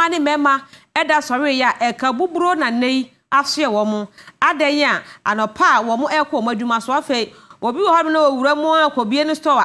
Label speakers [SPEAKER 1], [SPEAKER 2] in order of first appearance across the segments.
[SPEAKER 1] mane mema eda sori ya eka buburo na nei ahye wo mu adanya anopa wo mu ekọ madwuma so afi obi wo ha na owura mu akobie ne store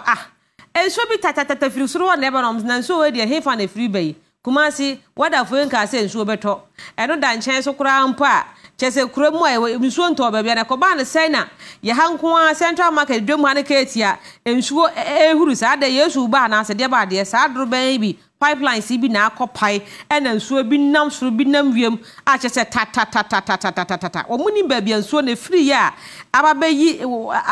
[SPEAKER 1] enso bi tatatata firi soro na ebe no na nso we de hefa na firi bai Kumasi wada fo nka se nsuo beto eno da nchen so kura mpa chese kura mu aye nsuo nto ba bia na ko ba ne sai na ye hanko a Central Market dwom ha ne ketia nsuo ehuru sa da Yesu ba na se de ba de sa dro ban bi pipeline si bi na akopai ena nsuo bi nam soro bi nam wiem a chese ta omuni ba bia nsuo na free ya ababeyi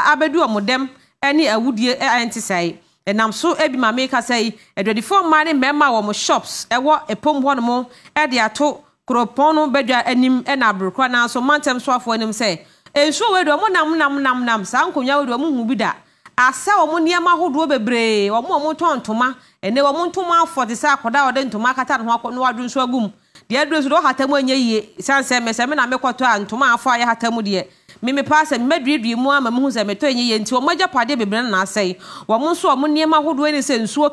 [SPEAKER 1] abedu omodem eni awudie antisai enam so ebi ma make say edwedifo mane mema wo mo shops ewo epom ho no mo e de ato kropon no bedwa anim na abrokwa na so mantem so afo anim say enso we do mo nam sa nkonya we do mo hu bi da asa wo mo niam ahodo bebre wo mo tontoma ene wo mo ntoma afo de sa akoda wo de ntoma kata no akọ no wadu nso agum de adresu do hatamu anya yie sanse meseme na mekoto ntoma afo aye hatamu de mimi pase medwedwe mu ama mu se meto enye nti o magya pade bebre na asai wo mo so o mo niam ahodo ene se nsuo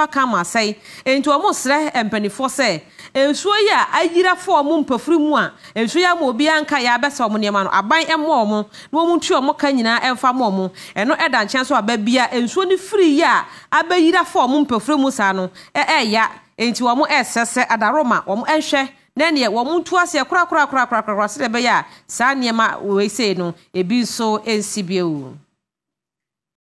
[SPEAKER 1] aka ma asai enti o mo sre empanifo se ensuo ya ayira fo mo mpafiri mu a ensuo ya ma obi anka ya besa o mo niam no aban emo o mo na o mo ntu o mo ka nyina emfa mo mo eno eda nchen so ababia ensuo ni free ya abayira fo mo mpafiri mu sa no ya enti wo mo esese adaroma wo mo enhwe nene wo muntu ase kura se be ya sa niema we say no ebi so ensibie